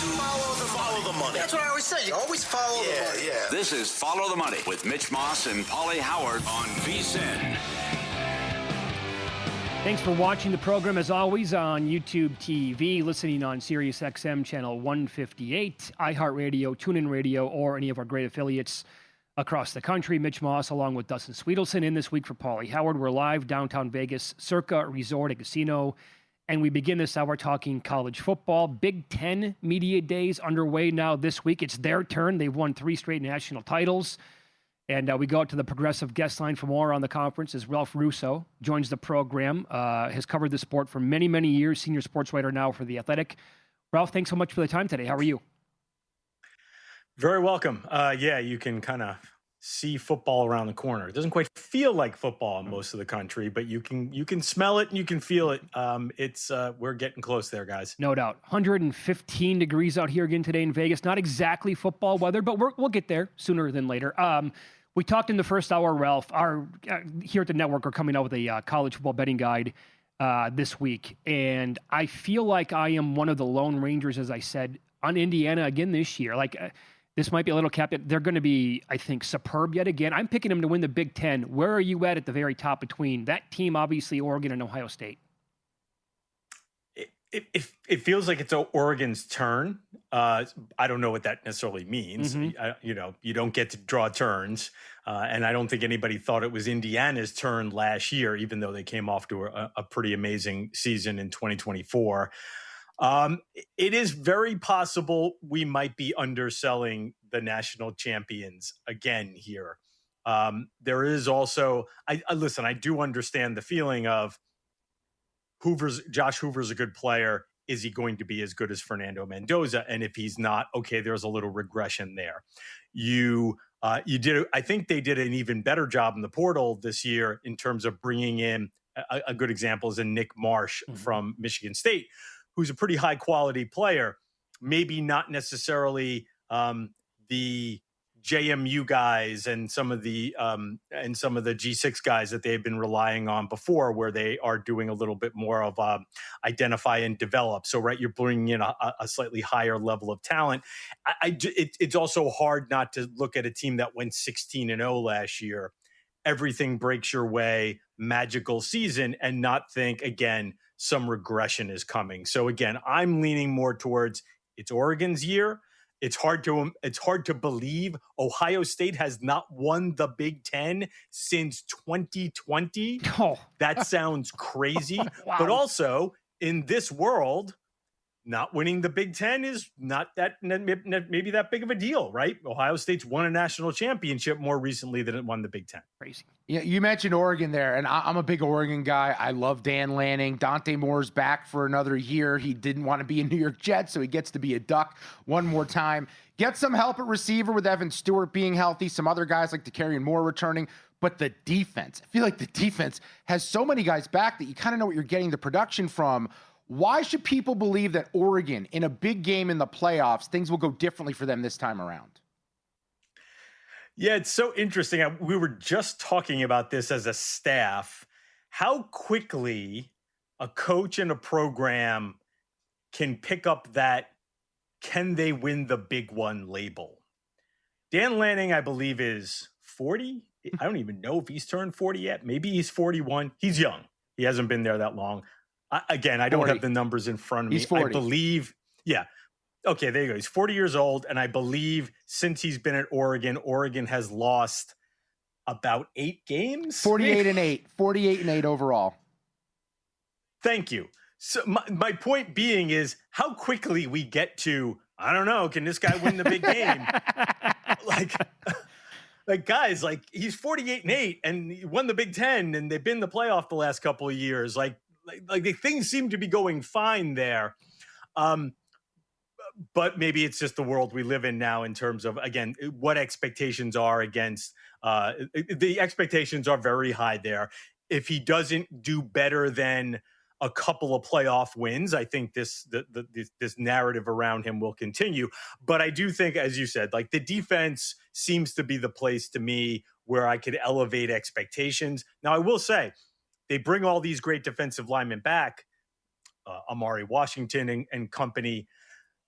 Follow the money. That's what I always say. You always follow the money. Yeah. This is Follow the Money with Mitch Moss and Paulie Howard on VSiN. Thanks for watching the program, as always, on YouTube TV, listening on Sirius XM channel 158, iHeartRadio, TuneIn Radio, or any of our great affiliates across the country. Mitch Moss, along with Dustin Swedelson, in this week for Paulie Howard. We're live downtown Vegas, Circa Resort and Casino, and we begin this hour talking college football. Big Ten Media Days underway now this week. It's their turn. They've won 3 straight national titles. And we go out to the progressive guest line for more on the conference as Ralph Russo joins the program, has covered the sport for many, many years, senior sports writer now for The Athletic. Ralph, thanks so much for the time today. How are you? Very welcome. Yeah, you can kind of see football around the corner. It doesn't quite feel like football in most of the country, but you can smell it and you can feel it. We're getting close there, guys. No doubt. 115 degrees out here again today in Vegas. Not exactly football weather, but we'll get there sooner than later. We talked in the first hour, Ralph. Here at the network are coming out with a college football betting guide this week, and I feel like I am one of the Lone Rangers, as I said, on Indiana again this year. This might be a little cap. They're going to be, I think, superb yet again. I'm picking them to win the Big Ten. Where are you at the very top between that team, obviously, Oregon and Ohio State? It feels like it's Oregon's turn. I don't know what that necessarily means. Mm-hmm. You don't get to draw turns. And I don't think anybody thought it was Indiana's turn last year, even though they came off to a pretty amazing season in 2024. It is very possible we might be underselling the national champions again here. There is also, listen, I do understand the feeling of Josh Hoover's a good player. Is he going to be as good as Fernando Mendoza? And if he's not, okay, there's a little regression there. I think they did an even better job in the portal this year in terms of bringing in a good example is a Nick Marsh from Michigan State, who's a pretty high quality player. Maybe not necessarily the JMU guys and some of the G6 guys that they've been relying on before, where they are doing a little bit more of identify and develop. So, right, you're bringing in a slightly higher level of talent. It's also hard not to look at a team that went 16-0 last year. Everything breaks your way, magical season, and not think, again, some regression is coming. So, again, I'm leaning more towards it's Oregon's year. It's hard to believe Ohio State has not won the Big Ten since 2020. Oh. That sounds crazy. Wow. But also, in this world, not winning the Big Ten is not that maybe that big of a deal, right? Ohio State's won a national championship more recently than it won the Big Ten. Crazy. Yeah, you mentioned Oregon there, and I'm a big Oregon guy. I love Dan Lanning. Dante Moore's back for another year. He didn't want to be a New York Jet, so he gets to be a Duck one more time. Get some help at receiver with Evan Stewart being healthy. Some other guys like DeCarrion Moore returning. But the defense, I feel like the defense has so many guys back that you kind of know what you're getting the production from. Why should people believe that Oregon, in a big game in the playoffs, things will go differently for them this time around? Yeah, it's so interesting. We were just talking about this as a staff, how quickly a coach and a program can pick up that can they win the big one label. Dan Lanning, I believe, is 40. I don't even know if he's turned 40 yet. Maybe he's 41. He's young. He hasn't been there that long. I don't have the numbers in front of me. He's 40. I believe, yeah. Okay, there you go. He's 40 years old, and I believe since he's been at Oregon, Oregon has lost about 8 games. 48-8. 48-8 overall. Thank you. So my point being is how quickly we get to, I don't know, can this guy win the big game? Like guys, like he's 48-8 and he won the Big Ten and they've been in the playoff the last couple of years. Like the things seem to be going fine there. But maybe it's just the world we live in now in terms of, again, what expectations are against. The expectations are very high there. If he doesn't do better than a couple of playoff wins, I think this narrative around him will continue. But I do think, as you said, like the defense seems to be the place to me where I could elevate expectations. Now, I will say they bring all these great defensive linemen back, Amari Washington and company.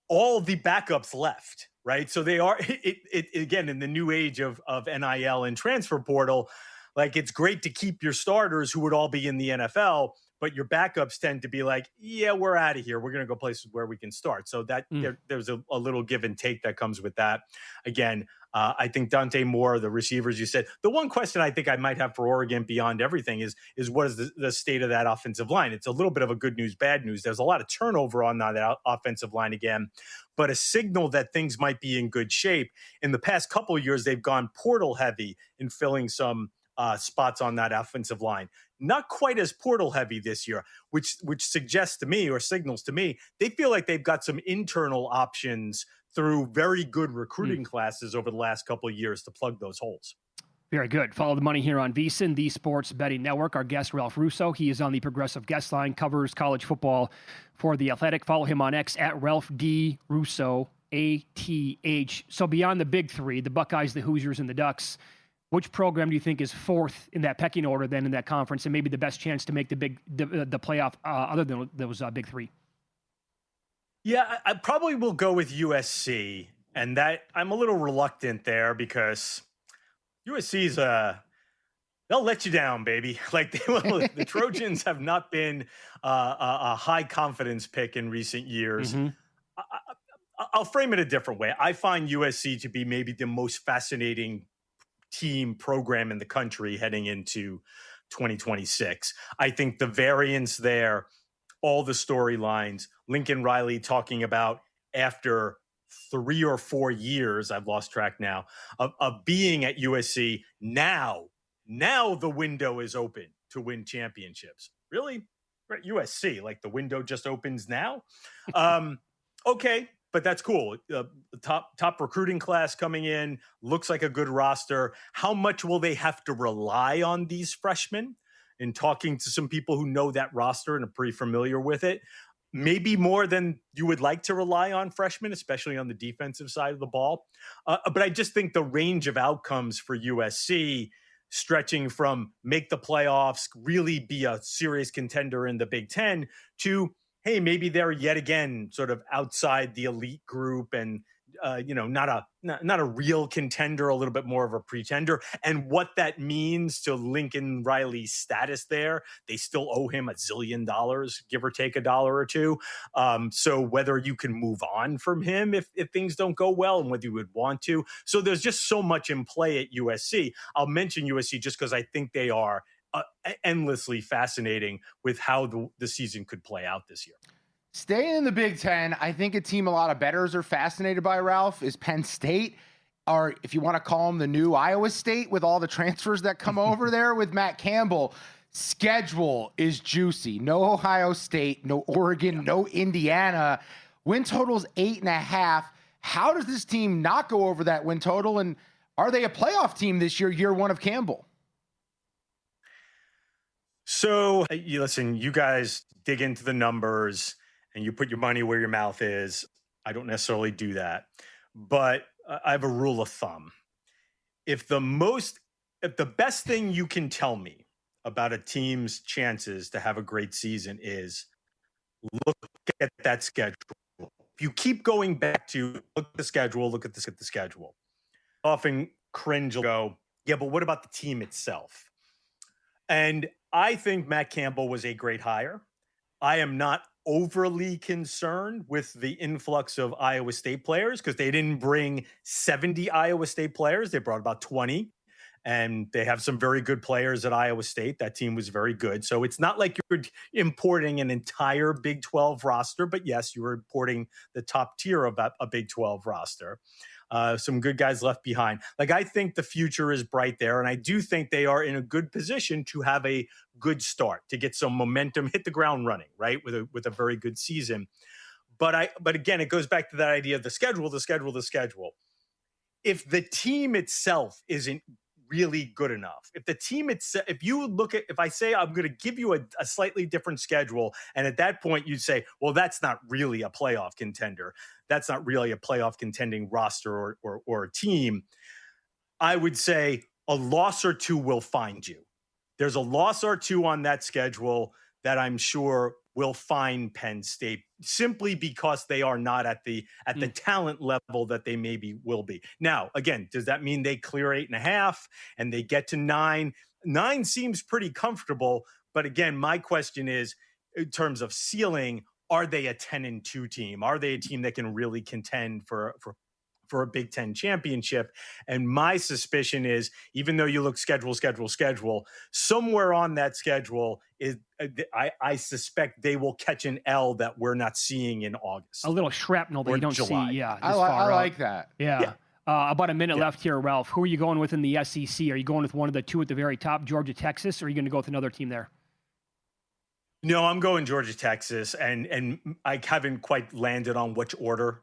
all the backups left, right? So they are it again in the new age of NIL and transfer portal. Like, it's great to keep your starters who would all be in the NFL, but your backups tend to be like, yeah, we're out of here. We're going to go places where we can start. So that there's a little give and take that comes with that. Again, I think Dante Moore, the receivers, you said. The one question I think I might have for Oregon beyond everything is what is the state of that offensive line? It's a little bit of a good news, bad news. There's a lot of turnover on that offensive line again, but a signal that things might be in good shape. In the past couple of years, they've gone portal heavy in filling some spots on that offensive line. Not quite as portal heavy this year, which suggests to me or signals to me they feel like they've got some internal options through very good recruiting classes over the last couple of years to plug those holes. Very good. Follow the money here on VSiN, the Sports Betting Network. Our guest, Ralph Russo. He is on the Progressive Guest Line, covers college football for The Athletic. Follow him on X at Ralph D. Russo, ATH. So beyond the big three, the Buckeyes, the Hoosiers, and the Ducks, which program do you think is fourth in that pecking order then in that conference and maybe the best chance to make the playoff other than those big three? Yeah, I probably will go with USC, and that I'm a little reluctant there because USC's they'll let you down, baby. Like the Trojans have not been a high confidence pick in recent years. Mm-hmm. I'll frame it a different way. I find USC to be maybe the most fascinating team program in the country heading into 2026. I think the variance there, all the storylines, Lincoln Riley talking about after 3 or 4 years, I've lost track now, of being at USC, now the window is open to win championships. Really? We're at USC, like the window just opens now? Okay, but that's cool. Top recruiting class coming in, looks like a good roster. How much will they have to rely on these freshmen? In talking to some people who know that roster and are pretty familiar with it, maybe more than you would like to rely on freshmen, especially on the defensive side of the ball. But I just think the range of outcomes for USC, stretching from make the playoffs, really be a serious contender in the Big Ten, to, hey, maybe they're yet again sort of outside the elite group and not a real contender, a little bit more of a pretender. And what that means to Lincoln Riley's status there, they still owe him $1 zillion, give or take $1 or $2. So whether you can move on from him if things don't go well and whether you would want to. So there's just so much in play at USC. I'll mention USC just because I think they are endlessly fascinating with how the season could play out this year. Staying in the Big Ten, I think a team a lot of bettors are fascinated by, Ralph, is Penn State, or if you want to call them the new Iowa State with all the transfers that come over there with Matt Campbell. Schedule is juicy. No Ohio State, no Oregon, no Indiana. Win total's 8.5. How does this team not go over that win total? And are they a playoff team this year one of Campbell? So, listen, you guys dig into the numbers and you put your money where your mouth is. I don't necessarily do that. But I have a rule of thumb. If the best thing you can tell me about a team's chances to have a great season is look at that schedule. If you keep going back to look at the schedule, often cringe will go, yeah, but what about the team itself? And I think Matt Campbell was a great hire. I am not overly concerned with the influx of Iowa State players because they didn't bring 70 Iowa State players. They brought about 20, and they have some very good players at Iowa State. That team was very good. So it's not like you're importing an entire Big 12 roster, but yes, you're importing the top tier of a Big 12 roster. Some good guys left behind. Like, I think the future is bright there, and I do think they are in a good position to have a good start, to get some momentum, hit the ground running, right, with a very good season. But again, it goes back to that idea of the schedule. If the team itself isn't really good enough, if I say I'm going to give you a slightly different schedule, and at that point you'd say, well, that's not really a playoff contender. That's not really a playoff contending roster or a team. I would say a loss or two will find you. There's a loss or two on that schedule that I'm sure will find Penn State simply because they are not at the talent level that they maybe will be. Now, again, does that mean they clear 8.5 and they get to 9? 9 seems pretty comfortable. But again, my question is, in terms of ceiling, are they a 10-2 team? Are they a team that can really contend for a Big Ten championship? And my suspicion is, even though you look schedule, somewhere on that schedule is, I suspect they will catch an L that we're not seeing in August. A little shrapnel that you don't July. see. Yeah, I like that. Yeah. About a minute left here, Ralph. Who are you going with in the SEC? Are you going with one of the two at the very top, Georgia, Texas, or are you going to go with another team there? No, I'm going Georgia, Texas, and I haven't quite landed on which order.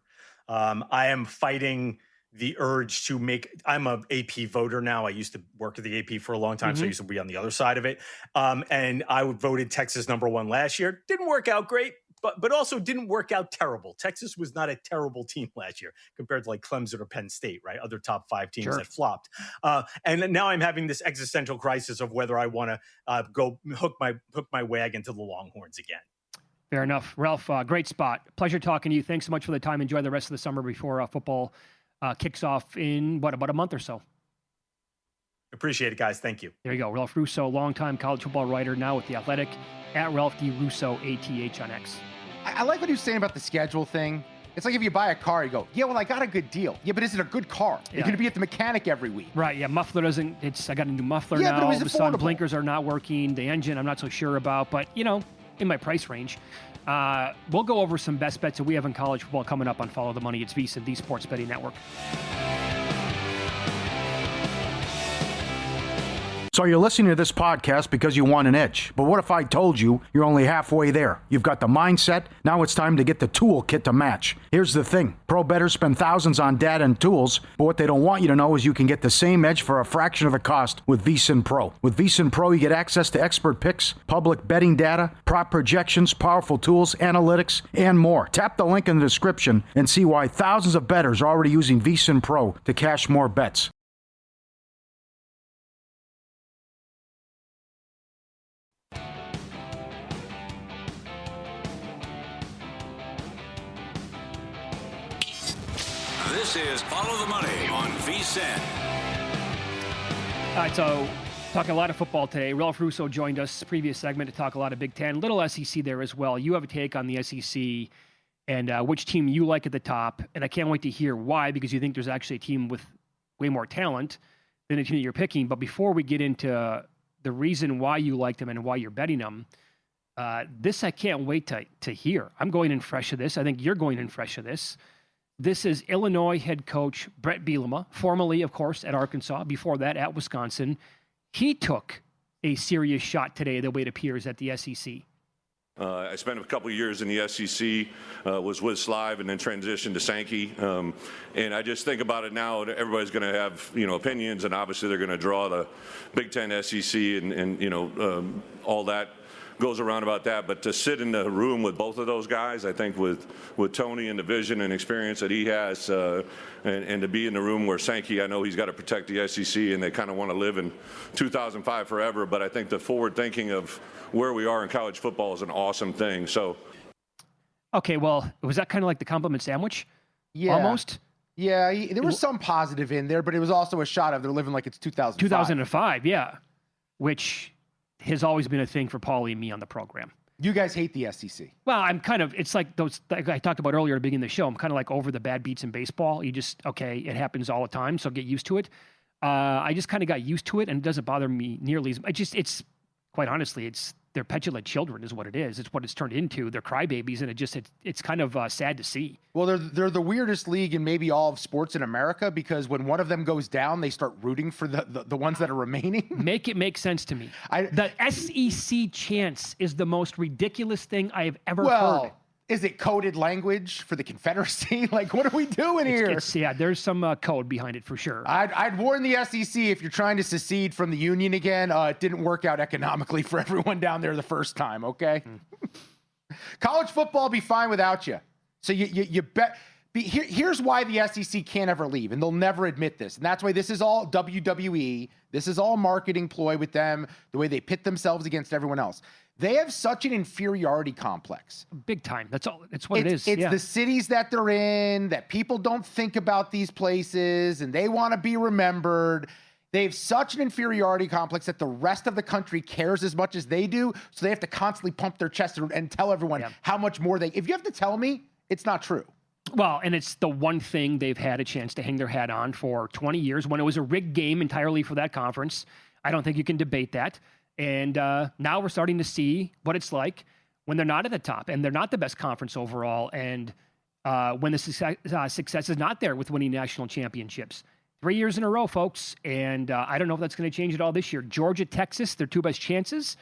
I am fighting the urge to make. I'm a AP voter now. I used to work at the AP for a long time, so I used to be on the other side of it. And I voted Texas #1 last year. Didn't work out great, but also didn't work out terrible. Texas was not a terrible team last year compared to like Clemson or Penn State, right? Other top 5 teams that flopped. And now I'm having this existential crisis of whether I want to go hook my wagon to the Longhorns again. Fair enough. Ralph, great spot. Pleasure talking to you. Thanks so much for the time. Enjoy the rest of the summer before football kicks off in, about a month or so. Appreciate it, guys. Thank you. There you go. Ralph Russo, longtime college football writer, now with The Athletic, at Ralph D. Russo, ATH on X. I like what he was saying about the schedule thing. It's like if you buy a car, you go, yeah, well, I got a good deal. Yeah, but is it a good car? You're going to be at the mechanic every week. Right, yeah, muffler doesn't, I got a new muffler now. But it was all of a sudden, affordable. blinkers are not working. The engine, I'm not so sure about, but, in my price range. We'll go over some best bets that we have in college football coming up on Follow the Money. It's VSiN, the Sports Betting Network. So you're listening to this podcast because you want an edge. But what if I told you you're only halfway there? You've got the mindset. Now it's time to get the toolkit to match. Here's the thing. Pro bettors spend thousands on data and tools, but what they don't want you to know is you can get the same edge for a fraction of the cost with VSiN Pro. With VSiN Pro, you get access to expert picks, public betting data, prop projections, powerful tools, analytics, and more. Tap the link in the description and see why thousands of bettors are already using VSiN Pro to cash more bets. This is Follow the Money on VSiN. All right, so talking a lot of football today. Ralph Russo joined us previous segment to talk a lot of Big Ten, little SEC there as well. You have a take on the SEC and which team you like at the top, and I can't wait to hear why, because you think there's actually a team with way more talent than the team that you're picking. But before we get into the reason why you like them and why you're betting them, this I can't wait to hear. I'm going in fresh of this. I think you're going in fresh of this. This is Illinois head coach Brett Bielema, formerly, of course, at Arkansas, before that at Wisconsin. He took a serious shot today, the way it appears, at the SEC. I spent a couple of years in the SEC, was with Slive, and then transitioned to Sankey. And I just think about it now, everybody's going to have, opinions, and obviously they're going to draw the Big Ten, SEC, and all that goes around about that. But to sit in the room with both of those guys, I think with Tony and the vision and experience that he has, and to be in the room where Sankey, I know he's got to protect the SEC, and they kind of want to live in 2005 forever. But I think the forward thinking of where we are in college football is an awesome thing. So, okay, well, was that kind of like the compliment sandwich? Yeah. Almost? Yeah, there was some positive in there, but it was also a shot of they're living like it's 2005. 2005, yeah, which has always been a thing for Paulie and me on the program. You guys hate the SEC. Well, I'm kind of, it's like those, like I talked about earlier at the beginning of the show, I'm kind of like over the bad beats in baseball. You just, okay, it happens all the time, so get used to it. I just kind of got used to it, and it doesn't bother me nearly as much. It's quite honestly, they're petulant children is what it is. It's what it's turned into. They're crybabies, and it's kind of sad to see. Well, they're the weirdest league in maybe all of sports in America, because when one of them goes down, they start rooting for the ones that are remaining. Make it make sense to me. The SEC chants is the most ridiculous thing I have ever heard. Is it coded language for the Confederacy? Like, what are we doing here? Yeah, there's some code behind it for sure. I'd warn the SEC, if you're trying to secede from the Union again, it didn't work out economically for everyone down there the first time, okay? College football be fine without you. So you bet. Here's why the SEC can't ever leave, and they'll never admit this. And that's why this is all WWE. This is all marketing ploy with them, the way they pit themselves against everyone else. They have such an inferiority complex. Big time. That's all. It's what it is. It's the cities that they're in, that people don't think about these places, and they want to be remembered. They have such an inferiority complex that the rest of the country cares as much as they do, so they have to constantly pump their chest and tell everyone how much more they... If you have to tell me, it's not true. Well, and it's the one thing they've had a chance to hang their hat on for 20 years when it was a rigged game entirely for that conference. I don't think you can debate that. And now we're starting to see what it's like when they're not at the top and they're not the best conference overall, and when the success is not there with winning national championships. 3 years in a row, folks, and I don't know if that's going to change at all this year. Georgia, Texas, their two best chances.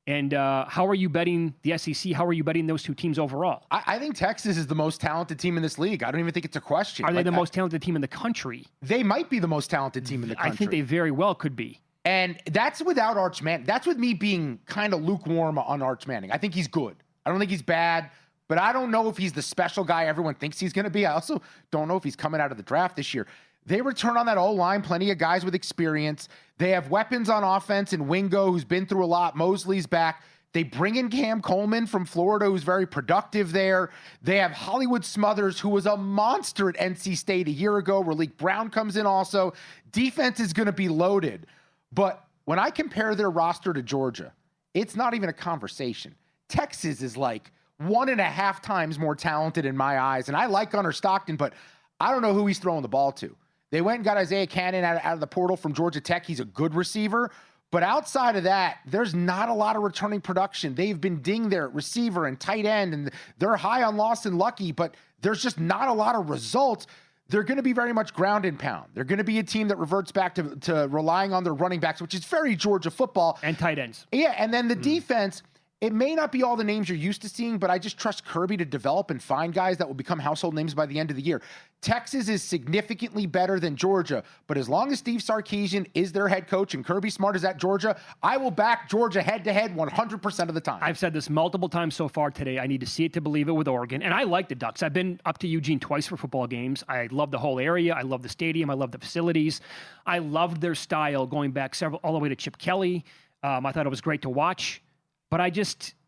And how are you betting the SEC? How are you betting those two teams overall? I think Texas is the most talented team in this league. I don't even think it's a question. Are they the most talented team in the country? They might be the most talented team in the country. I think they very well could be. And that's without Arch Manning. That's with me being kind of lukewarm on Arch Manning. I think he's good. I don't think he's bad, but I don't know if he's the special guy everyone thinks he's going to be. I also don't know if he's coming out of the draft this year. They return on that O-line, plenty of guys with experience. They have weapons on offense and Wingo, who's been through a lot. Mosley's back. They bring in Cam Coleman from Florida, who's very productive there. They have Hollywood Smothers, who was a monster at NC State a year ago. Raleek Brown comes in also. Defense is going to be loaded. But when I compare their roster to Georgia, it's not even a conversation. Texas is like 1.5 times more talented in my eyes. And I like Gunnar Stockton, but I don't know who he's throwing the ball to. They went and got Isaiah Cannon out of the portal from Georgia Tech. He's a good receiver. But outside of that, there's not a lot of returning production. They've been dinged there at receiver and tight end, and they're high on Lawson Lucky, but there's just not a lot of results. They're going to be very much ground and pound. They're going to be a team that reverts back to relying on their running backs, which is very Georgia football. And tight ends. Yeah, and then the defense, it may not be all the names you're used to seeing, but I just trust Kirby to develop and find guys that will become household names by the end of the year. Texas is significantly better than Georgia, but as long as Steve Sarkisian is their head coach and Kirby Smart is at Georgia, I will back Georgia head-to-head 100% of the time. I've said this multiple times so far today. I need to see it to believe it with Oregon, and I like the Ducks. I've been up to Eugene twice for football games. I love the whole area. I love the stadium. I love the facilities. I loved their style going back all the way to Chip Kelly. I thought it was great to watch, but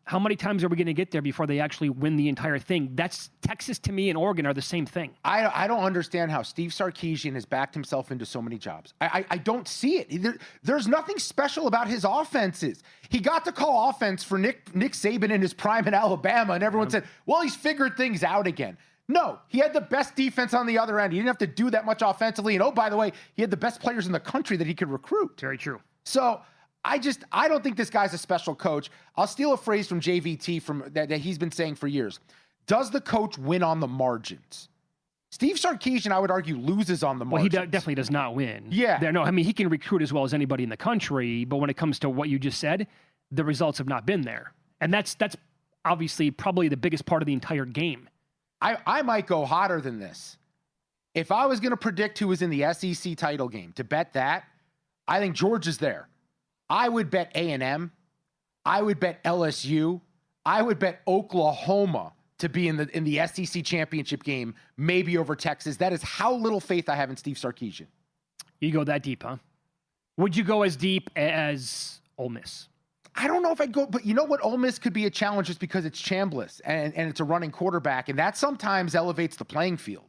how many times are we going to get there before they actually win the entire thing? That's Texas to me and Oregon are the same thing. I don't understand how Steve Sarkisian has backed himself into so many jobs. I don't see it. There's nothing special about his offenses. He got to call offense for Nick Saban in his prime in Alabama, and everyone said, well, he's figured things out again. No, he had the best defense on the other end. He didn't have to do that much offensively. And oh, by the way, he had the best players in the country that he could recruit. Very true. So I don't think this guy's a special coach. I'll steal a phrase from JVT that he's been saying for years. Does the coach win on the margins? Steve Sarkisian, I would argue, loses on the margins. Well, he definitely does not win. Yeah. He can recruit as well as anybody in the country, but when it comes to what you just said, the results have not been there. And that's obviously probably the biggest part of the entire game. I might go hotter than this. If I was going to predict who was in the SEC title game, to bet that, I think Georgia's there. I would bet A&M. I would bet LSU. I would bet Oklahoma to be in the SEC championship game, maybe over Texas. That is how little faith I have in Steve Sarkisian. You go that deep, huh? Would you go as deep as Ole Miss? I don't know if I'd go, but you know what? Ole Miss could be a challenge just because it's Chambliss and it's a running quarterback, and that sometimes elevates the playing field.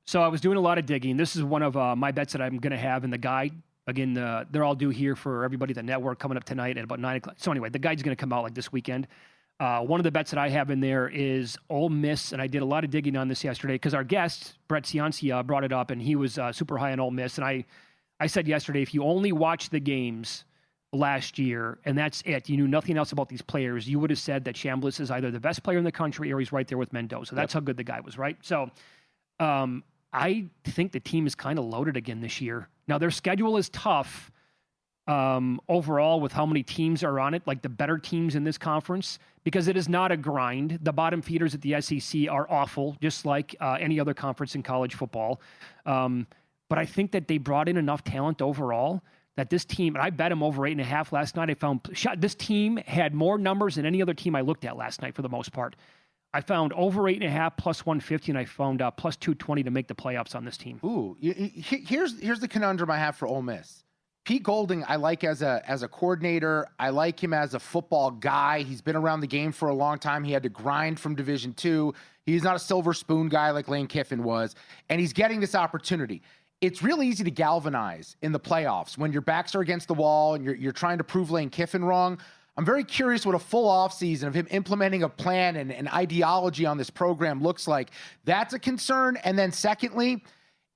So I was doing a lot of digging. This is one of my bets that I'm going to have in the guide. Again, they're all due here for everybody at the network coming up tonight at about 9 o'clock. So anyway, the guide's going to come out like this weekend. One of the bets that I have in there is Ole Miss, and I did a lot of digging on this yesterday because our guest, Brett Ciancia, brought it up, and he was super high on Ole Miss. And I said yesterday, if you only watch the games last year, and that's it, you knew nothing else about these players, you would have said that Chambliss is either the best player in the country or he's right there with Mendoza. That's how good the guy was, right? So I think the team is kind of loaded again this year. Now, their schedule is tough overall with how many teams are on it, like the better teams in this conference, because it is not a grind. The bottom feeders at the SEC are awful, just like any other conference in college football. But I think that they brought in enough talent overall that this team, and I bet them over 8.5 last night. I found this team had more numbers than any other team I looked at last night for the most part. I found over 8.5 plus 150, and I found plus 220 to make the playoffs on this team. Ooh, here's the conundrum I have for Ole Miss. Pete Golding, I like as a coordinator. I like him as a football guy. He's been around the game for a long time. He had to grind from Division II. He's not a silver spoon guy like Lane Kiffin was, and he's getting this opportunity. It's really easy to galvanize in the playoffs when your backs are against the wall and you're trying to prove Lane Kiffin wrong. I'm very curious what a full offseason of him implementing a plan and an ideology on this program looks like. That's a concern. And then secondly,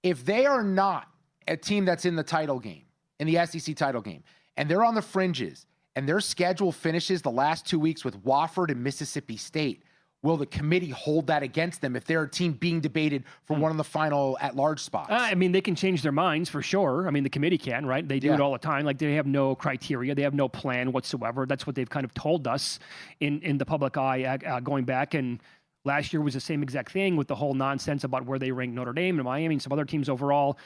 if they are not a team that's in the title game, in the SEC title game, and they're on the fringes, and their schedule finishes the last 2 weeks with Wofford and Mississippi State, will the committee hold that against them if they're a team being debated for one of the final at-large spots? I mean, they can change their minds for sure. I mean, the committee can, right? They do it all the time. Like, they have no criteria. They have no plan whatsoever. That's what they've kind of told us in the public eye going back. And last year was the same exact thing with the whole nonsense about where they ranked Notre Dame and Miami and some other teams overall.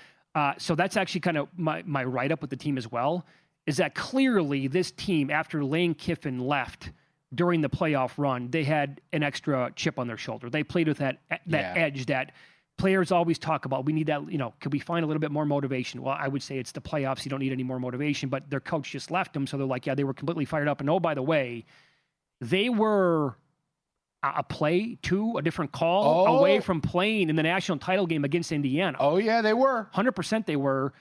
So that's actually kind of my write-up with the team as well, is that clearly this team, after Lane Kiffin left during the playoff run, they had an extra chip on their shoulder. They played with that edge that players always talk about. We need that, could we find a little bit more motivation? Well, I would say it's the playoffs. You don't need any more motivation, but their coach just left them. So they're like, they were completely fired up. And oh, by the way, they were a different call away from playing in the national title game against Indiana. Oh, yeah, they were. 100% they were.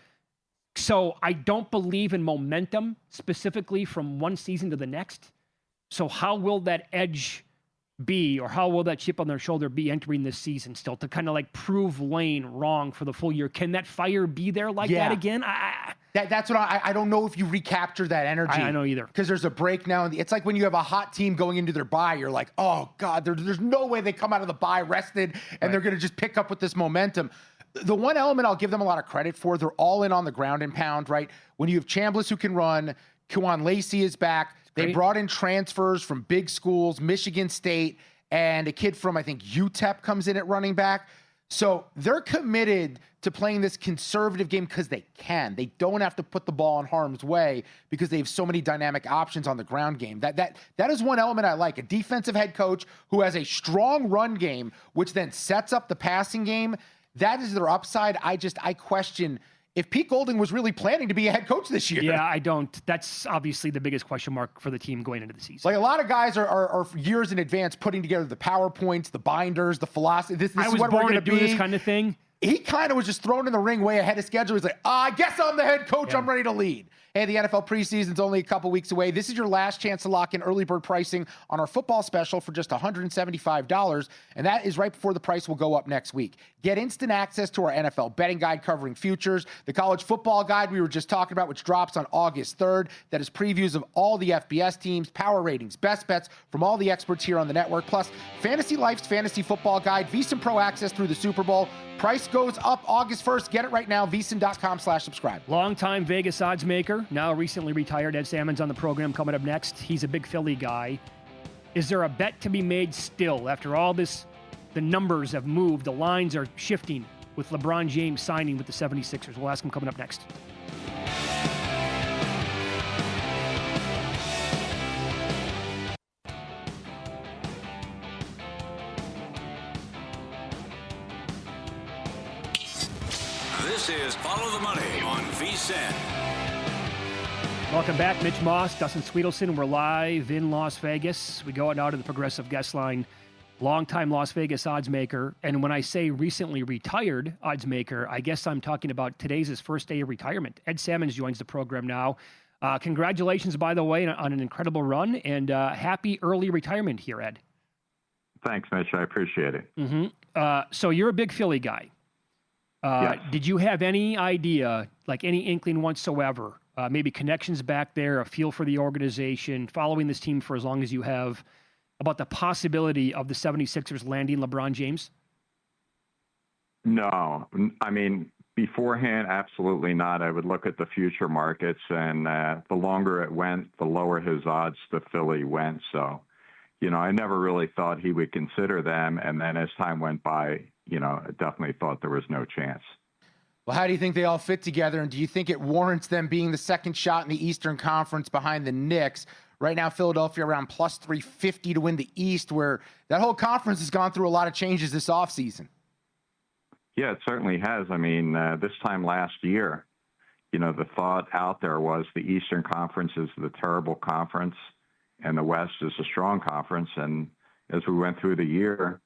So I don't believe in momentum specifically from one season to the next. So how will that edge be, or how will that chip on their shoulder be entering this season still to kind of like prove Lane wrong for the full year? Can that fire be there like that again? That's what I don't know if you recapture that energy. I don't either. Because there's a break now. It's like when you have a hot team going into their bye, you're like, oh, God, there's no way they come out of the bye rested and they're going to just pick up with this momentum. The one element I'll give them a lot of credit for, they're all in on the ground and pound, right? When you have Chambliss who can run, Kwan Lacey is back. They brought in transfers from big schools, Michigan State, and a kid from, I think, UTEP comes in at running back. So they're committed to playing this conservative game because they can. They don't have to put the ball in harm's way because they have so many dynamic options on the ground game. That is one element I like. A defensive head coach who has a strong run game, which then sets up the passing game. That is their upside. I question if Pete Golding was really planning to be a head coach this year. Yeah, I don't. That's obviously the biggest question mark for the team going into the season. Like, a lot of guys are years in advance putting together the PowerPoints, the binders, the philosophy. This is what we're going to do this kind of thing. He kind of was just thrown in the ring way ahead of schedule. He's like, I guess I'm the head coach. I'm ready to lead. Hey, the NFL preseason's only a couple weeks away. This is your last chance to lock in early bird pricing on our football special for just $175, and that is right before the price will go up next week. Get instant access to our NFL betting guide covering futures, the college football guide we were just talking about, which drops on August 3rd. That is previews of all the FBS teams, power ratings, best bets from all the experts here on the network, plus Fantasy Life's fantasy football guide, VSiN Pro access through the Super Bowl. Price goes up August 1st. Get it right now, VSiN.com/subscribe. Longtime Vegas odds maker, now recently retired. Ed Salmon's on the program coming up next. He's a big Philly guy. Is there a bet to be made still after all this? The numbers have moved. The lines are shifting with LeBron James signing with the 76ers. We'll ask him coming up next. This is Follow the Money on VSiN. Welcome back, Mitch Moss, Dustin Swedelson. We're live in Las Vegas. We go out to the Progressive Guest Line, longtime Las Vegas odds maker. And when I say recently retired odds maker, I guess I'm talking about today's his first day of retirement. Ed Salmons joins the program now. Congratulations, by the way, on an incredible run, and happy early retirement here, Ed. Thanks, Mitch. I appreciate it. So you're a big Philly guy. Yes. Did you have any idea, like any inkling whatsoever, maybe connections back there, a feel for the organization, following this team for as long as you have, about the possibility of the 76ers landing LeBron James? No. I mean, beforehand, absolutely not. I would look at the future markets, and the longer it went, the lower his odds to Philly went. So, I never really thought he would consider them. And then as time went by, I definitely thought there was no chance. Well, how do you think they all fit together? And do you think it warrants them being the second shot in the Eastern Conference behind the Knicks? Right now, Philadelphia around plus 350 to win the East, where that whole conference has gone through a lot of changes this offseason. Yeah, it certainly has. I mean, this time last year, the thought out there was the Eastern Conference is the terrible conference and the West is a strong conference. And as we went through the year,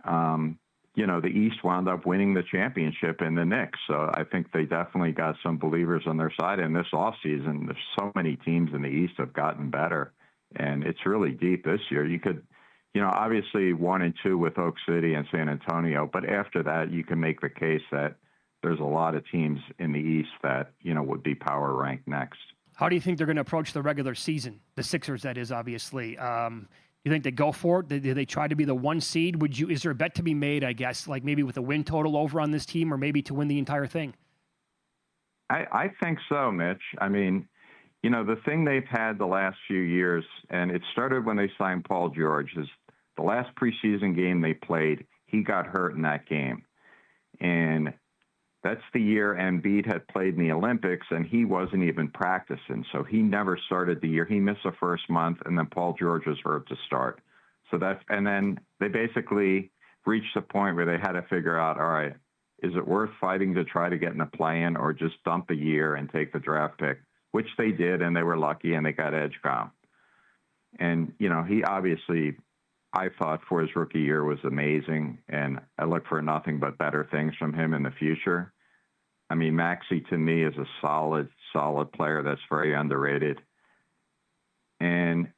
the East wound up winning the championship in the Knicks. So I think they definitely got some believers on their side. And this offseason, there's so many teams in the East have gotten better. And it's really deep this year. You could, obviously 1 and 2 with Oak City and San Antonio. But after that, you can make the case that there's a lot of teams in the East that, would be power ranked next. How do you think they're going to approach the regular season? The Sixers, that is, obviously. You think they go for it? Do they try to be the 1 seed? Is there a bet to be made, I guess, like maybe with a win total over on this team or maybe to win the entire thing? I think so, Mitch. I mean, the thing they've had the last few years, and it started when they signed Paul George, is the last preseason game they played, he got hurt in that game. And that's the year Embiid had played in the Olympics, and he wasn't even practicing. So he never started the year. He missed the first month, and then Paul George was hurt to start. And then they basically reached a point where they had to figure out, all right, is it worth fighting to try to get in a play-in or just dump a year and take the draft pick, which they did, and they were lucky, and they got Edgecomb. And, he obviously, I thought for his rookie year was amazing, and I look for nothing but better things from him in the future. I mean, Maxey to me is a solid player that's very underrated. And,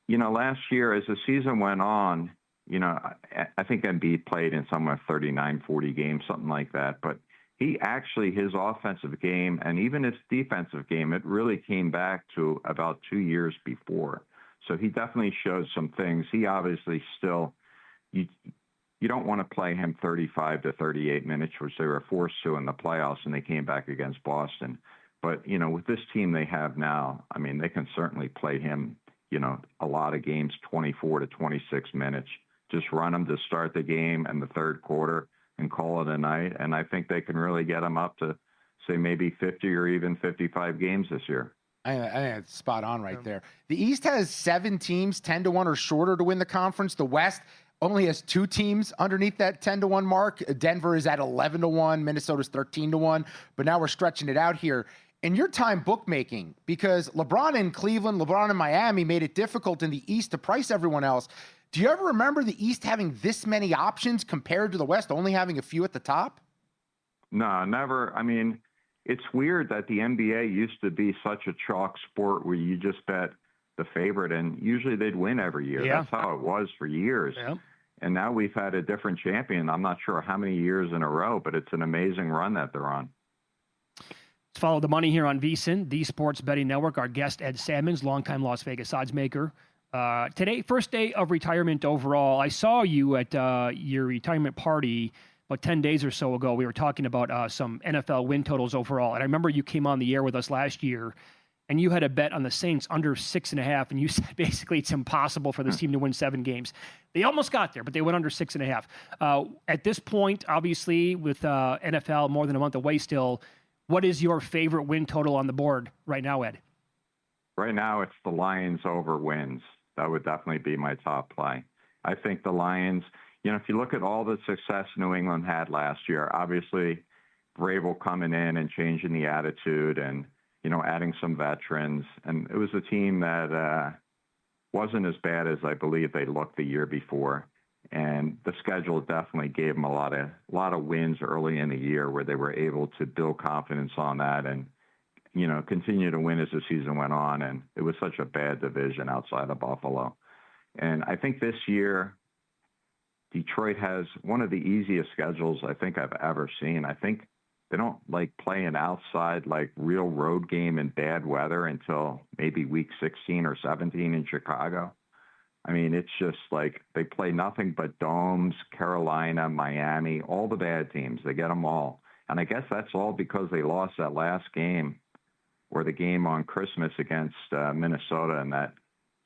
last year as the season went on, I think Embiid played in somewhere 39, 40 games, something like that. But he actually, his offensive game and even his defensive game, it really came back to about 2 years before. So he definitely showed some things. He obviously still, you don't want to play him 35 to 38 minutes, which they were forced to in the playoffs, and they came back against Boston. But, with this team they have now, I mean, they can certainly play him, a lot of games, 24 to 26 minutes. Just run him to start the game and the third quarter and call it a night. And I think they can really get him up to, say, maybe 50 or even 55 games this year. I think it's spot on right there. The East has 7 teams, 10-1 or shorter to win the conference. The West only has 2 teams underneath that 10-1 mark. Denver is at 11-1. Minnesota's 13-1. But now we're stretching it out here. In your time bookmaking, because LeBron in Cleveland, LeBron in Miami made it difficult in the East to price everyone else. Do you ever remember the East having this many options compared to the West only having a few at the top? No, never. I mean, it's weird that the NBA used to be such a chalk sport where you just bet the favorite, and usually they'd win every year. Yeah. That's how it was for years. Yeah. And now we've had a different champion. I'm not sure how many years in a row, but it's an amazing run that they're on. Let's follow the money here on VSiN, the Sports Betting Network. Our guest, Ed Salmons, longtime Las Vegas odds maker. Today, first day of retirement overall. I saw you at your retirement party about 10 days or so ago. We were talking about some NFL win totals overall. And I remember you came on the air with us last year, and you had a bet on the Saints under 6.5, and you said basically it's impossible for this team to win 7 games. They almost got there, but they went under 6.5. At this point, obviously, with NFL more than a month away still, what is your favorite win total on the board right now, Ed? Right now, it's the Lions over wins. That would definitely be my top play. I think the Lions, if you look at all the success New England had last year, obviously Vrabel coming in and changing the attitude and, adding some veterans. And it was a team that wasn't as bad as I believe they looked the year before. And the schedule definitely gave them a lot of wins early in the year where they were able to build confidence on that and, continue to win as the season went on. And it was such a bad division outside of Buffalo. And I think this year, Detroit has one of the easiest schedules I think I've ever seen. I think they don't like playing outside like real road game in bad weather until maybe week 16 or 17 in Chicago. I mean, it's just like they play nothing but domes, Carolina, Miami, all the bad teams. They get them all. And I guess that's all because they lost that last game or the game on Christmas against Minnesota, and that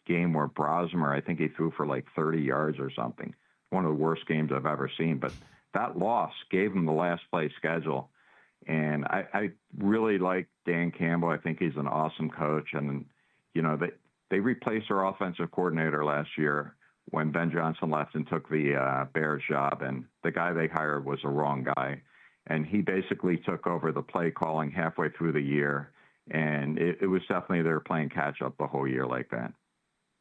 game where Brosmer, I think he threw for like 30 yards or something. One of the worst games I've ever seen. But that loss gave them the last place schedule. And I really like Dan Campbell. I think he's an awesome coach. And, they replaced their offensive coordinator last year when Ben Johnson left and took the Bears job. And the guy they hired was the wrong guy. and he basically took over the play calling halfway through the year. And it was definitely they were playing catch up the whole year like that.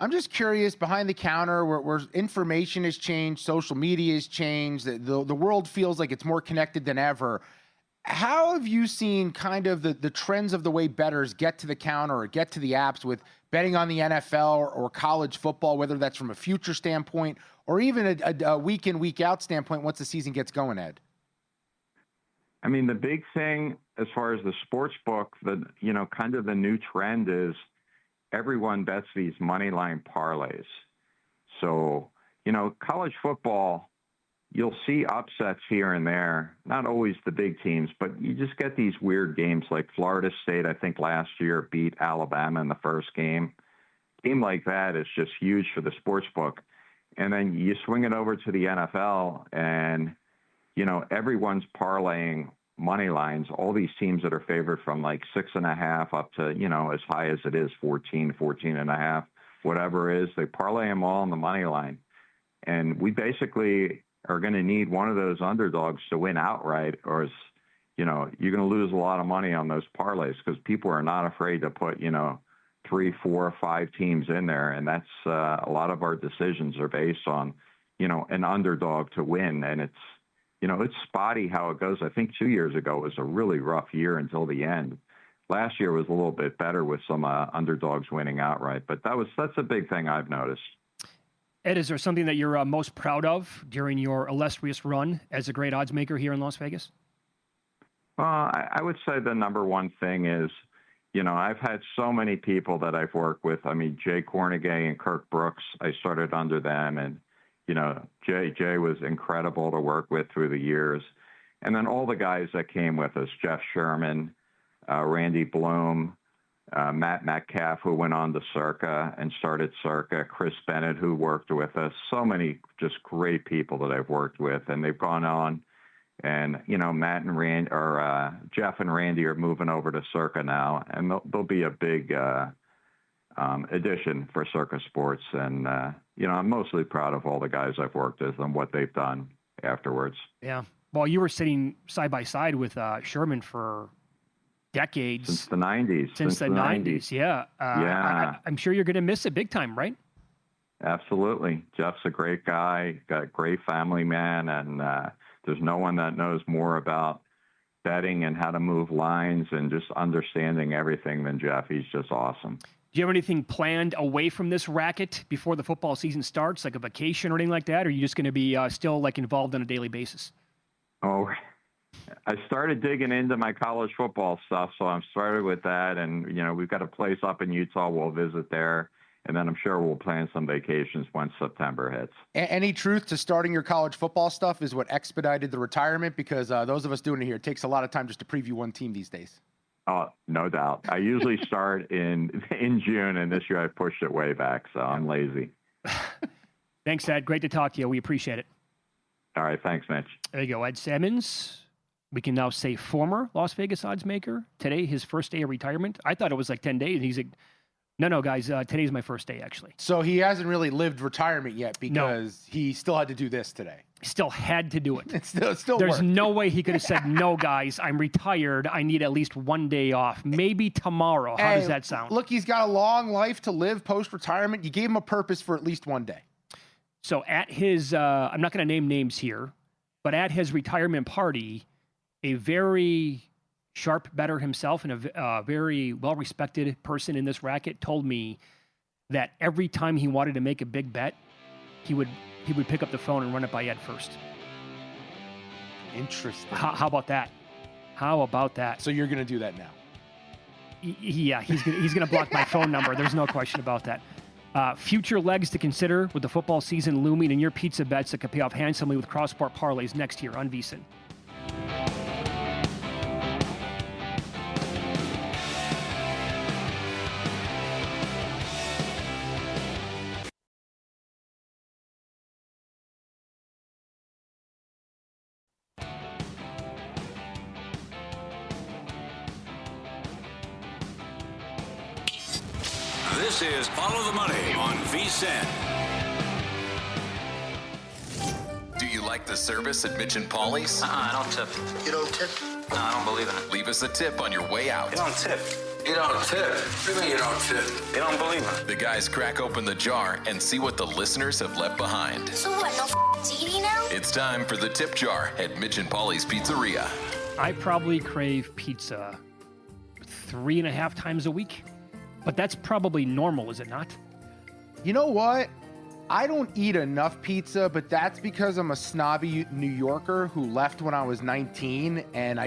I'm just curious, behind the counter, where information has changed, social media has changed, the world feels like it's more connected than ever. How have you seen kind of the trends of the way bettors get to the counter or get to the apps with betting on the NFL or college football, whether that's from a future standpoint or even a week in, week out standpoint once the season gets going, Ed? I mean, the big thing as far as the sports book, kind of the new trend is everyone bets these money line parlays. So, college football, you'll see upsets here and there, not always the big teams, but you just get these weird games like Florida State, I think last year beat Alabama in the first game. A game like that is just huge for the sports book. And then you swing it over to the NFL and, everyone's parlaying money lines, all these teams that are favored from like 6.5 up to, as high as it is 14.5, whatever it is, they parlay them all on the money line. And we basically are going to need one of those underdogs to win outright, or you're going to lose a lot of money on those parlays because people are not afraid to put, 3, 4, 5 teams in there. And that's a lot of our decisions are based on, an underdog to win. And it's spotty how it goes. I think 2 years ago it was a really rough year until the end. Last year was a little bit better with some underdogs winning outright, but that's a big thing I've noticed. Ed, is there something that you're most proud of during your illustrious run as a great odds maker here in Las Vegas? I would say the number one thing is, I've had so many people that I've worked with. I mean, Jay Cornegay and Kirk Brooks, I started under them, and Jay was incredible to work with through the years. And then all the guys that came with us, Jeff Sherman, Randy Bloom, Matt Metcalf, who went on to Circa and started Circa, Chris Bennett, who worked with us. So many just great people that I've worked with, and they've gone on. And, Matt and Randy, or Jeff and Randy are moving over to Circa now, and they'll be a big addition for Circa Sports. And, I'm mostly proud of all the guys I've worked with and what they've done afterwards. Yeah. Well, you were sitting side by side with Sherman for decades. Since the 90s. Since the 90s, yeah. I'm sure you're going to miss it big time, right? Absolutely. Jeff's a great guy, got a great family man, and there's no one that knows more about betting and how to move lines and just understanding everything than Jeff. He's just awesome. Do you have anything planned away from this racket before the football season starts, like a vacation or anything like that? Or are you just going to be still involved on a daily basis? Oh, I started digging into my college football stuff, so I'm started with that. And, we've got a place up in Utah. We'll visit there. And then I'm sure we'll plan some vacations once September hits. Any truth to starting your college football stuff is what expedited the retirement? Because those of us doing it here, it takes a lot of time just to preview one team these days. Oh, no doubt. I usually start in June, and this year I pushed it way back, so I'm lazy. Thanks, Ed. Great to talk to you. We appreciate it. All right. Thanks, Mitch. There you go. Ed Salmons. We can now say former Las Vegas odds maker. Today, his first day of retirement. I thought it was 10 days. He's like, no, guys, today's my first day, actually. So he hasn't really lived retirement yet because he still had to do this today. Still had to do it. It's still There's worked. no way he could have said, no, guys, I'm retired. I need at least one day off. Maybe tomorrow. How does that sound? Look, he's got a long life to live post-retirement. You gave him a purpose for at least one day. So at his, I'm not going to name names here, but at his retirement party, a very sharp bettor himself and a very well-respected person in this racket told me that every time he wanted to make a big bet, he would pick up the phone and run it by Ed first. Interesting. How about that? How about that? So you're going to do that now? Yeah, he's going to block my phone number. There's no question about that. Future legs to consider with the football season looming and your pizza bets that could pay off handsomely with cross-sport parlays next year on VSiN. This is Follow the Money on VSiN. Do you like the service at Mitch and Paulie's? I don't tip. You don't tip? No, I don't believe in it. Leave us a tip on your way out. You don't tip. You don't tip. What do you mean you don't tip? You don't believe in it. The guys crack open the jar and see what the listeners have left behind. So what, no TV now? It's time for the tip jar at Mitch and Paulie's Pizzeria. I probably crave pizza 3.5 times a week, but that's probably normal, is it not? You know what? I don't eat enough pizza, but that's because I'm a snobby New Yorker who left when I was 19, and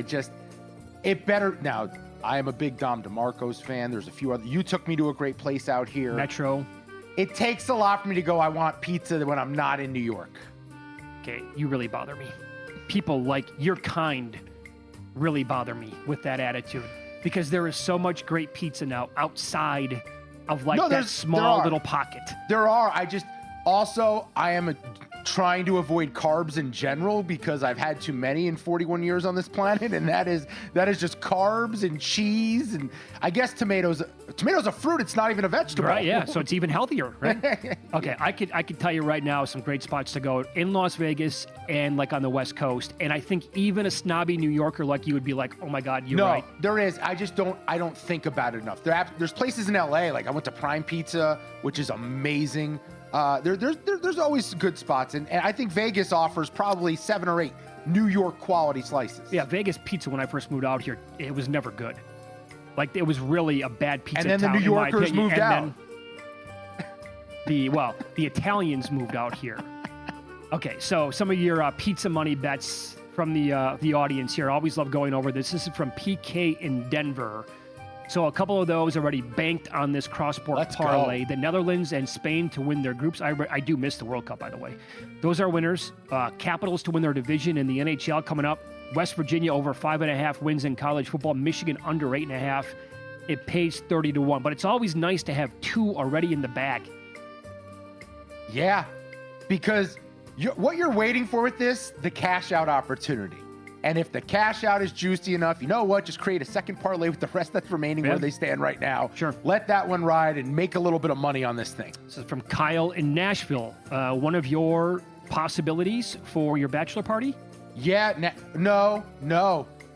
now, I am a big Dom DeMarco's fan. There's a few other. You took me to a great place out here. Metro. It takes a lot for me to go, I want pizza when I'm not in New York. Okay, you really bother me. People like your kind really bother me with that attitude because there is so much great pizza now outside of that small little pocket. There are. I am trying to avoid carbs in general because I've had too many in 41 years on this planet, and that is just carbs and cheese, and I guess tomatoes. Tomatoes a fruit. It's not even a vegetable. Right? Yeah. So it's even healthier, right? Okay. I could tell you right now some great spots to go in Las Vegas and on the West Coast, and I think even a snobby New Yorker like you would be like, oh my God, you're right. No, there is. I don't think about it enough. There's places in LA. I went to Prime Pizza, which is amazing. There's always good spots, and I think Vegas offers probably 7 or 8 New York quality slices. Yeah, Vegas pizza when I first moved out here, it was never good. It was really a bad pizza town. And then the New Yorkers moved out. The Italians moved out here. Okay, so some of your pizza money bets from the audience here. I always love going over this. This is from PK in Denver. So a couple of those already banked on this cross-sport parlay. The Netherlands and Spain to win their groups. I do miss the World Cup, by the way. Those are winners. Capitals to win their division in the NHL coming up. West Virginia over 5.5 wins in college football. Michigan under 8.5. It pays 30-1. But it's always nice to have 2 already in the bag. Yeah, because what you're waiting for with this, the cash-out opportunity. And if the cash out is juicy enough, you know what? Just create a second parlay with the rest that's remaining where they stand right now. Sure. Let that one ride and make a little bit of money on this thing. This is from Kyle in Nashville. One of your possibilities for your bachelor party? Yeah. No.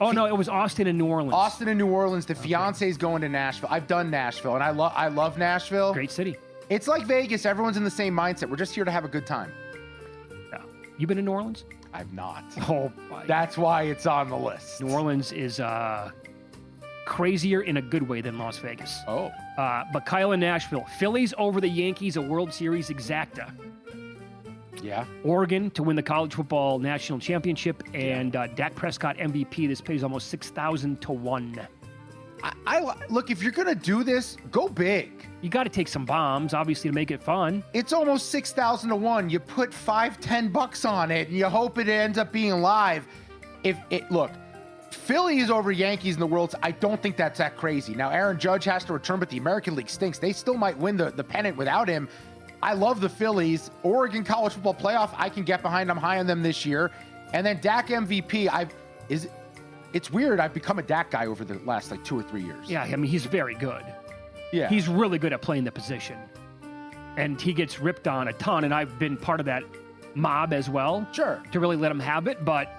Oh, no, it was Austin and New Orleans. Austin and New Orleans. The fiance's going to Nashville. I've done Nashville, and I love Nashville. Great city. It's like Vegas. Everyone's in the same mindset. We're just here to have a good time. Yeah. You been to New Orleans? I've not. Oh, that's why it's on the list. New Orleans is crazier in a good way than Las Vegas. Oh. But Kyle in Nashville. Phillies over the Yankees, a World Series exacta. Yeah. Oregon to win the college football national championship, and Dak Prescott MVP. This pays almost 6,000 to 1. Look, if you're going to do this, go big. You got to take some bombs, obviously, to make it fun. It's almost 6,000 to 1. You put $5-10 on it, and you hope it ends up being live. Look, Phillies over Yankees in the World. I don't think that's that crazy. Now, Aaron Judge has to return, but the American League stinks. They still might win the pennant without him. I love the Phillies. Oregon College Football Playoff, I can get behind. I'm high on them this year. And then Dak MVP. It's weird. I've become a Dak guy over the last 2 or 3 years. Yeah, I mean, he's very good. Yeah. He's really good at playing the position. And he gets ripped on a ton, and I've been part of that mob as well. Sure. To really let him have it, but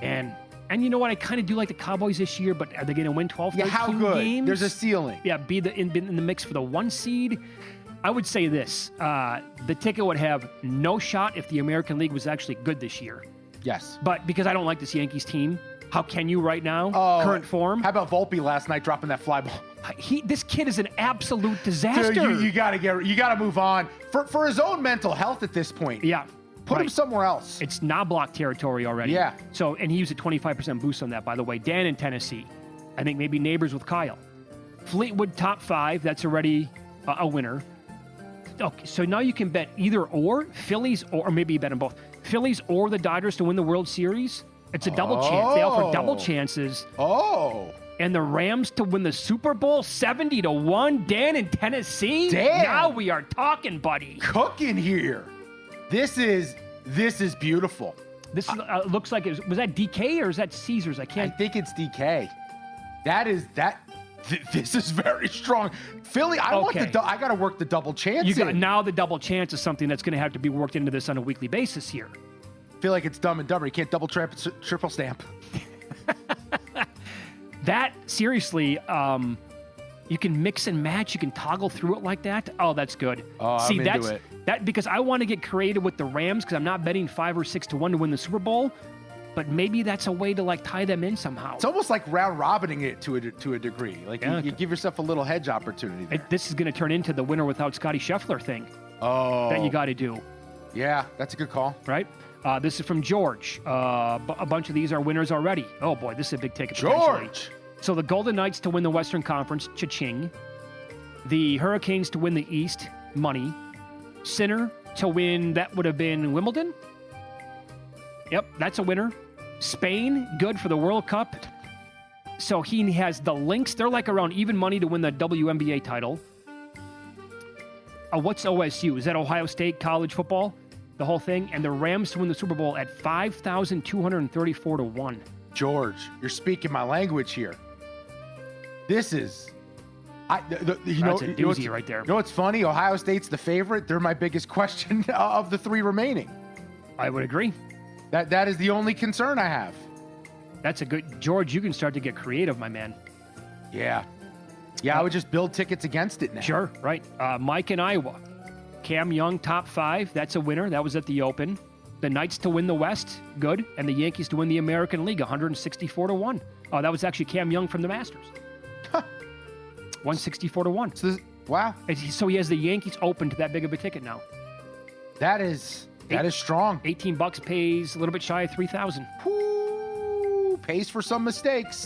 and you know what? I kind of do like the Cowboys this year, but are they going to win 12, 13 how good? games? There's a ceiling. Yeah, be in the mix for the 1 seed. I would say this. The ticket would have no shot if the American League was actually good this year. Yes. But because I don't like this Yankees team, how can you right now? Current form? How about Volpe last night dropping that fly ball? This kid is an absolute disaster. Dude, you gotta move on for his own mental health at this point. Yeah. Put him somewhere else. It's knob-block territory already. Yeah. So, and he used a 25% boost on that, by the way. Dan in Tennessee. I think maybe neighbors with Kyle. Fleetwood top 5. That's already a winner. Okay, so now you can bet either or, Phillies or maybe you bet them both. Phillies or the Dodgers to win the World Series. It's a double chance. They offer double chances. Oh. And the Rams to win the Super Bowl 70 to 1. Dan in Tennessee. Dan. Now we are talking, buddy. Cooking here. This is beautiful. This looks like was that DK or is that Caesars? I think it's DK. That This is very strong. Philly, I got to work the double chance. Now the double chance is something that's going to have to be worked into this on a weekly basis here. I feel like it's Dumb and Dumber. You can't double triple stamp. That, seriously, you can mix and match. You can toggle through it like that. Oh, that's good. Oh, See, I'm into it. That because I want to get creative with the Rams because I'm not betting 5 or 6 to 1 to win the Super Bowl. But maybe that's a way to like tie them in somehow. It's almost like round robining it to a degree. Like you give yourself a little hedge opportunity there. This is going to turn into the winner without Scotty Scheffler thing. Oh, that you got to do. Yeah, that's a good call. Right. This is from George. A bunch of these are winners already. Oh boy, this is a big ticket. George. So the Golden Knights to win the Western Conference, cha-ching. The Hurricanes to win the East, money. Sinner to win, that would have been Wimbledon. Yep, that's a winner. Spain, good for the World Cup. So he has the Lynx. They're like around even money to win the WNBA title. What's OSU? Is that Ohio State college football? The whole thing? And the Rams to win the Super Bowl at 5,234 to 1. George, you're speaking my language here. This is... That's a doozy right there. You know what's funny? Ohio State's the favorite. They're my biggest question of the 3 remaining. I would agree. That is the only concern I have. That's a good... George, you can start to get creative, my man. Yeah. Yeah, I would just build tickets against it now. Sure, right. Mike in Iowa. Cam Young, top 5. That's a winner. That was at the Open. The Knights to win the West, good. And the Yankees to win the American League, 164 to 1. Oh, that was actually Cam Young from the Masters. 164 to 1. Wow. So he has the Yankees Open to that big of a ticket now. That is strong. $18 pays a little bit shy of 3,000. Pays for some mistakes.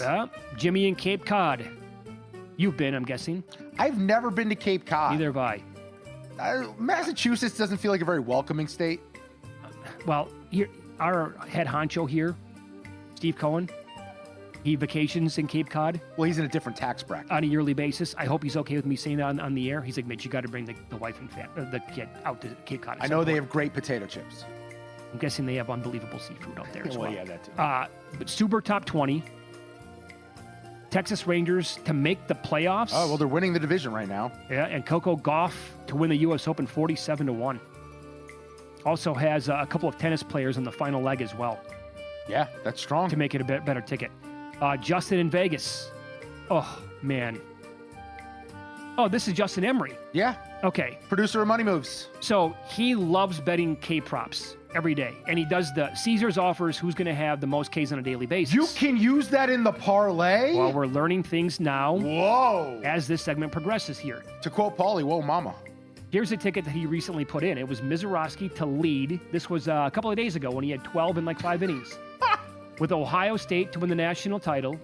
Jimmy in Cape Cod. You've been, I'm guessing. I've never been to Cape Cod. Neither have I. Massachusetts doesn't feel like a very welcoming state. Well, our head honcho here, Steve Cohen, he vacations in Cape Cod. Well, he's in a different tax bracket. On a yearly basis. I hope he's okay with me saying that on the air. He's like, Mitch, you got to bring the wife and the kid out to Cape Cod. I know they have great potato chips. I'm guessing they have unbelievable seafood out there as well. Yeah, that too. But Super top 20. Texas Rangers to make the playoffs. Oh, well, they're winning the division right now. Yeah, and Coco Gauff to win the U.S. Open 47 to 1. Also has a couple of tennis players in the final leg as well. Yeah, that's strong. To make it a bit better ticket. Justin in Vegas. Oh, man. Oh, this is Justin Emery. Yeah. Okay. Producer of Money Moves. So he loves betting K props every day. And he does the Caesars offers who's going to have the most Ks on a daily basis. You can use that in the parlay? Well, we're learning things now. Whoa. As this segment progresses here. To quote Paulie, whoa, mama. Here's a ticket that he recently put in. It was Mizorowski to lead. This was a couple of days ago when he had 12 in like 5 innings. With Ohio State to win the national title,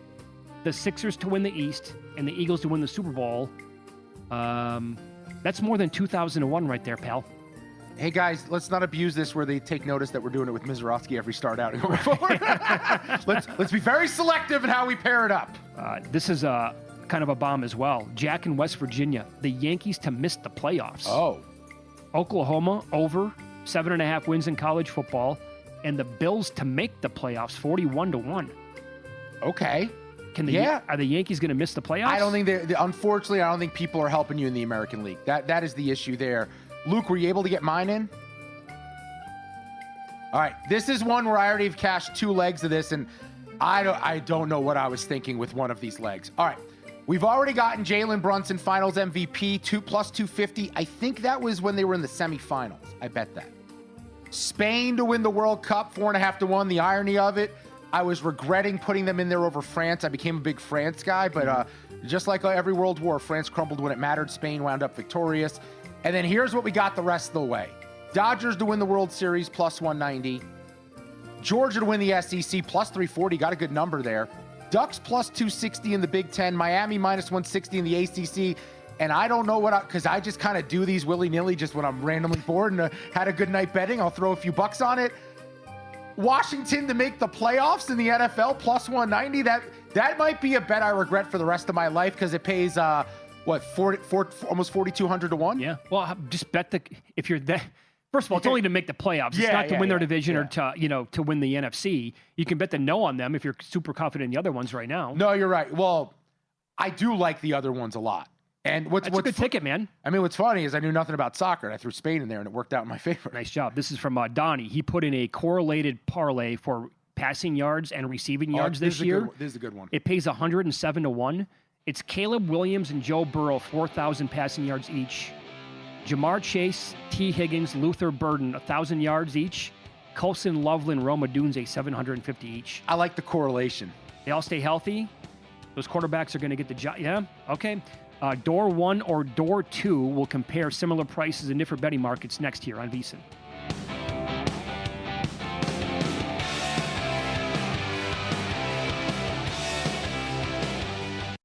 the Sixers to win the East, and the Eagles to win the Super Bowl. That's more than 2,000 to 1 right there, pal. Hey, guys, let's not abuse this where they take notice that we're doing it with Mizorowski every start out going forward. let's be very selective in how we pair it up. This is kind of a bomb as well. Jack in West Virginia, the Yankees to miss the playoffs. Oh. Oklahoma over 7.5 wins in college football, and the Bills to make the playoffs 41 to 1. Okay. Are the Yankees going to miss the playoffs? I don't think unfortunately, I don't think people are helping you in the American League. That is the issue there. Luke, were you able to get mine in? All right, this is one where I already have cashed 2 legs of this, and I don't know what I was thinking with one of these legs. All right, we've already gotten Jalen Brunson Finals MVP, 2 plus 250. I think that was when they were in the semifinals. I bet that. Spain to win the World Cup, 4.5 to 1. The irony of it, I was regretting putting them in there over France. I became a big France guy, but just like every world war, France crumbled when it mattered. Spain wound up victorious. And then here's what we got the rest of the way. Dodgers to win the World Series, plus 190. Georgia to win the SEC, plus 340. Got a good number there. Ducks, plus 260 in the Big Ten. Miami, minus 160 in the ACC. And I don't know because I just kind of do these willy-nilly just when I'm randomly bored and had a good night betting. I'll throw a few bucks on it. Washington to make the playoffs in the NFL, plus 190. That might be a bet I regret for the rest of my life because it pays... almost 4,200 to 1? Yeah. Well, just bet if you're that. First of all, it's only to make the playoffs. It's not to win their division or to win the NFC. You can bet the no on them if you're super confident in the other ones right now. No, you're right. Well, I do like the other ones a lot. And what's a good ticket, man. I mean, what's funny is I knew nothing about soccer, and I threw Spain in there, and it worked out in my favor. Nice job. This is from Donnie. He put in a correlated parlay for passing yards and receiving yards this year. This is a good one. It pays 107 to 1. It's Caleb Williams and Joe Burrow, 4,000 passing yards each. Jamar Chase, T. Higgins, Luther Burden, 1,000 yards each. Colson Loveland, Roma Dunze, 750 each. I like the correlation. They all stay healthy. Those quarterbacks are going to get the job. Yeah, okay. Door 1 or Door 2 will compare similar prices in different betting markets next year on VSiN.